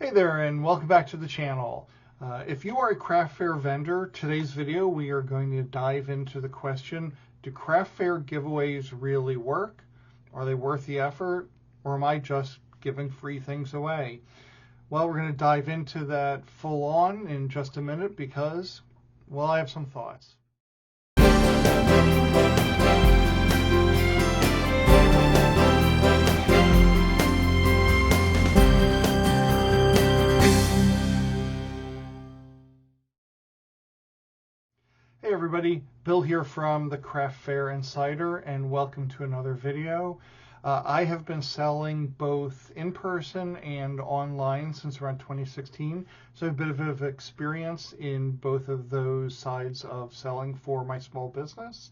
Hey there, and welcome back to the channel. If you are a craft fair vendor, today's video we are going to dive into the question, do craft fair giveaways really work? Are they worth the effort? Or am I just giving free things away? Well, we're going to dive into that full on in just a minute because, well, I have some thoughts. Hey everybody, Bill here from the Craft Fair Insider, and welcome to another video. I have been selling both in person and online since around 2016, so I have a bit of experience in both of those sides of selling for my small business.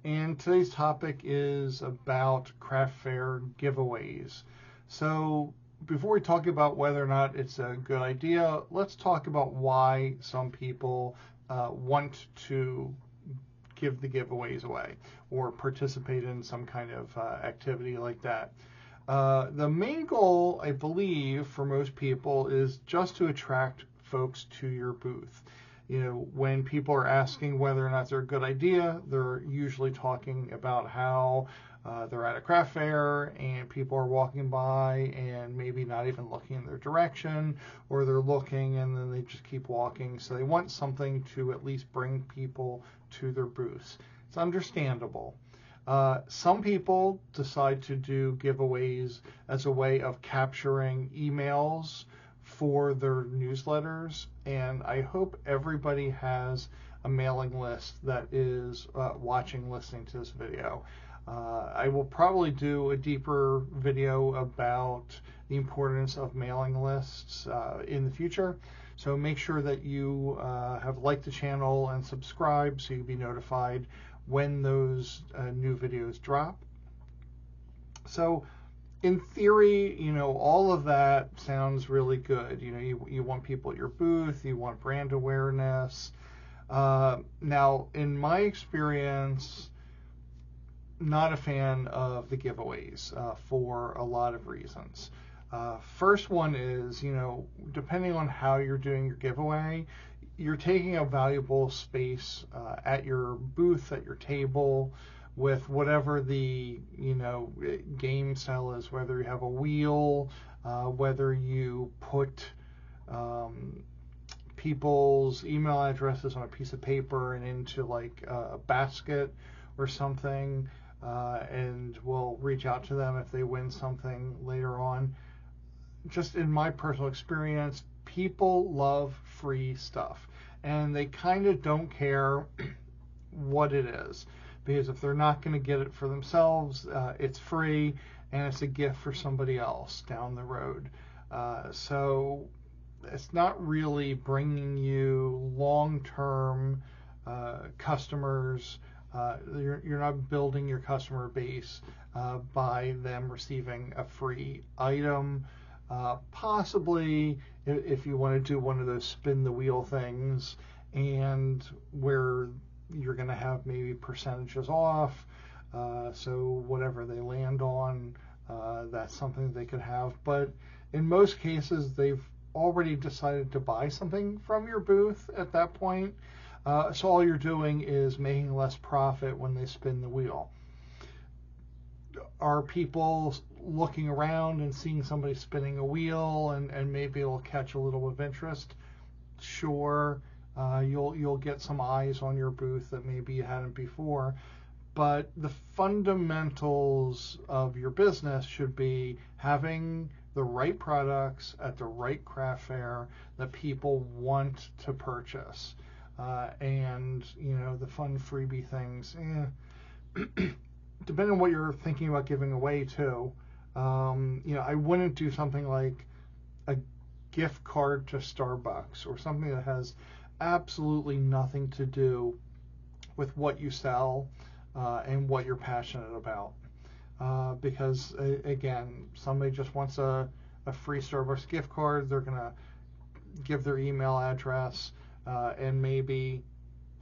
And today's topic is about craft fair giveaways. So before we talk about whether or not it's a good idea, let's talk about why some people want to give the giveaways away or participate in some kind of activity like that. The main goal, I believe, for most people is just to attract folks to your booth. You know, when people are asking whether or not they're a good idea, they're usually talking about how they're at a craft fair and people are walking by and maybe not even looking in their direction, or they're looking and then they just keep walking. So they want something to at least bring people to their booths. It's understandable. Some people decide to do giveaways as a way of capturing emails for their newsletters, and I hope everybody has a mailing list that is listening to this video. I will probably do a deeper video about the importance of mailing lists in the future. So make sure that you have liked the channel and subscribed so you'll be notified when those new videos drop. So in theory, you know, all of that sounds really good. You know, you want people at your booth, you want brand awareness. Now, in my experience, not a fan of the giveaways for a lot of reasons. First one is, you know, depending on how you're doing your giveaway, you're taking up valuable space at your booth, at your table, with whatever the, you know, game style is, whether you have a wheel, whether you put people's email addresses on a piece of paper and into like a basket or something, and we'll reach out to them if they win something later on. Just in my personal experience, people love free stuff, and they kind of don't care what it is, because if they're not going to get it for themselves, it's free and it's a gift for somebody else down the road. So it's not really bringing you long-term customers. You're not building your customer base by them receiving a free item. Possibly if you want to do one of those spin the wheel things, and where you're going to have maybe percentages off, so whatever they land on, that's something they could have. But in most cases, they've already decided to buy something from your booth at that point. So all you're doing is making less profit when they spin the wheel. Are people looking around and seeing somebody spinning a wheel and maybe it'll catch a little of interest? Sure, you'll get some eyes on your booth that maybe you hadn't before, but the fundamentals of your business should be having the right products at the right craft fair that people want to purchase. And, you know, the fun freebie things, depending on what you're thinking about giving away too. You know, I wouldn't do something like a gift card to Starbucks or something that has absolutely nothing to do with what you sell and what you're passionate about. Because, again, somebody just wants a free Starbucks gift card, they're going to give their email address, and maybe,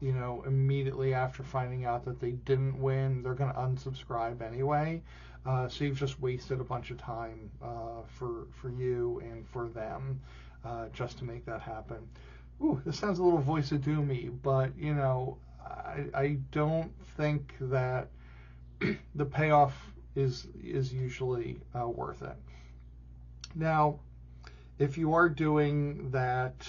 you know, immediately after finding out that they didn't win, they're going to unsubscribe anyway. So you've just wasted a bunch of time for you and for them. just to make that happen. Ooh, this sounds a little voice of doomy, but you know, I don't think that the payoff is usually worth it. Now, if you are doing that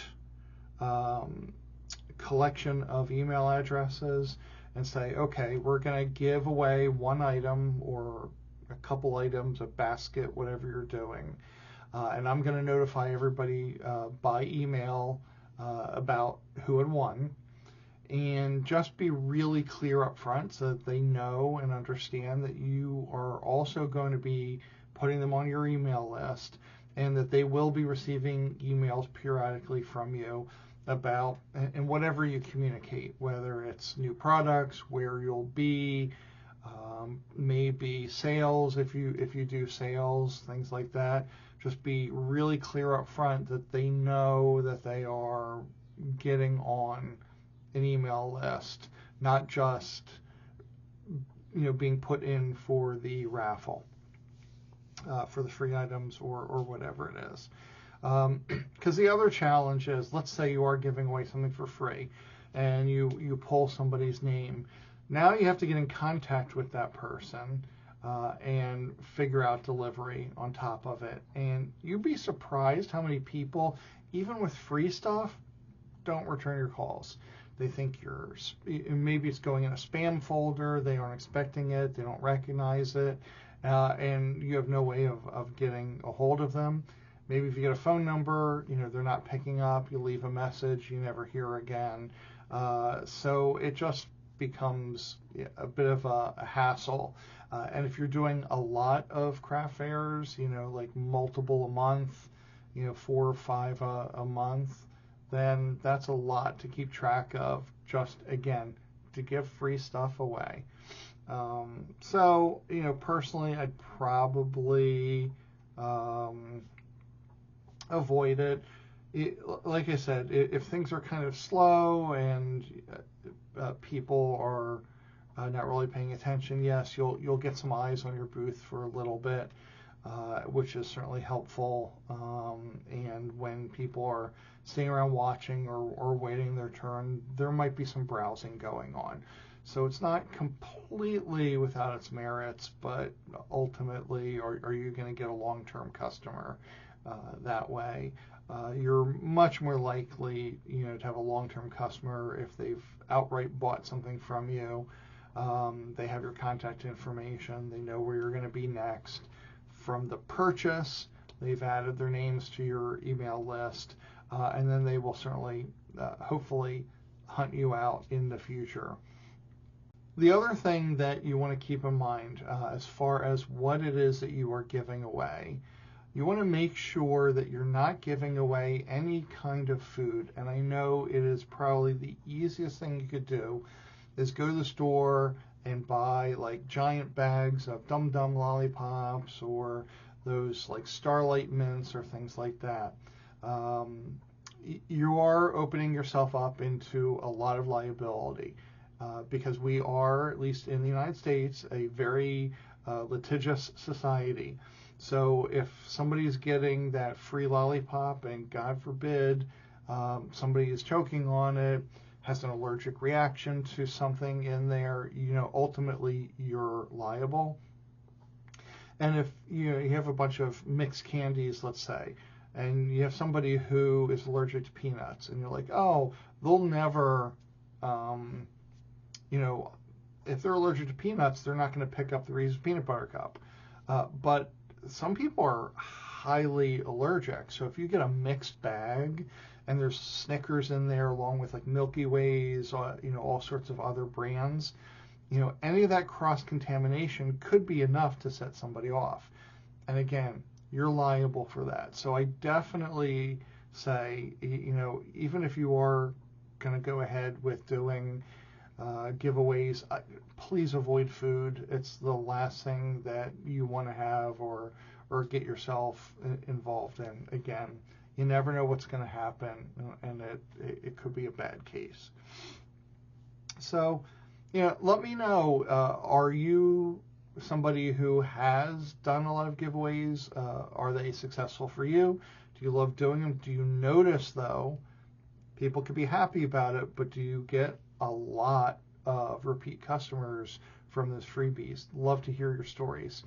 collection of email addresses and say, okay, we're going to give away one item or a couple items, a basket, whatever you're doing, and I'm going to notify everybody by email about who had won, and just be really clear up front so that they know and understand that you are also going to be putting them on your email list, and that they will be receiving emails periodically from you about, and whatever you communicate, whether it's new products, where you'll be, maybe sales, if you do sales, things like that. Just be really clear up front that they know that they are getting on an email list, not just being put in for the raffle, for the free items or whatever it is. Because the other challenge is, let's say you are giving away something for free and you pull somebody's name. Now you have to get in contact with that person and figure out delivery on top of it. And you'd be surprised how many people, even with free stuff, don't return your calls. They think maybe it's going in a spam folder, they aren't expecting it, they don't recognize it, and you have no way of getting a hold of them. Maybe if you get a phone number, they're not picking up, you leave a message, you never hear again. So it just becomes a bit of a hassle. And if you're doing a lot of craft fairs, like multiple a month, 4 or 5 a month, then that's a lot to keep track of, just, again, to give free stuff away. So, personally, I'd probably avoid it. Like I said, if things are kind of slow and people are not really paying attention, yes, you'll get some eyes on your booth for a little bit, which is certainly helpful. And when people are sitting around watching or waiting their turn, there might be some browsing going on. So it's not completely without its merits, but ultimately, are you going to get a long-term customer that way? You're much more likely, to have a long-term customer if they've outright bought something from you. They have your contact information. They know where you're going to be next. From the purchase, they've added their names to your email list, and then they will certainly, hopefully, hunt you out in the future. The other thing that you want to keep in mind as far as what it is that you are giving away, you want to make sure that you're not giving away any kind of food. And I know it is probably the easiest thing you could do is go to the store and buy like giant bags of Dum Dum lollipops or those like Starlight mints or things like that. You are opening yourself up into a lot of liability because we are, at least in the United States, a very litigious society. So if somebody is getting that free lollipop and God forbid somebody is choking on it, has an allergic reaction to something in there, ultimately you're liable. And if you have a bunch of mixed candies, let's say, and you have somebody who is allergic to peanuts, and you're like, oh, they'll never, if they're allergic to peanuts, they're not going to pick up the Reese's Peanut Butter Cup. But some people are highly allergic. So if you get a mixed bag and there's Snickers in there along with like Milky Ways, all sorts of other brands, any of that cross-contamination could be enough to set somebody off. And again, you're liable for that. So I definitely say, even if you are going to go ahead with doing giveaways, please avoid food. It's the last thing that you want to have or get yourself involved in. Again, you never know what's going to happen, and it could be a bad case. So, let me know, are you somebody who has done a lot of giveaways? Are they successful for you? Do you love doing them? Do you notice, though, people can be happy about it, but do you get a lot of repeat customers from those freebies? Love to hear your stories.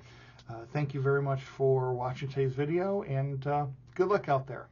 Thank you very much for watching today's video, and good luck out there.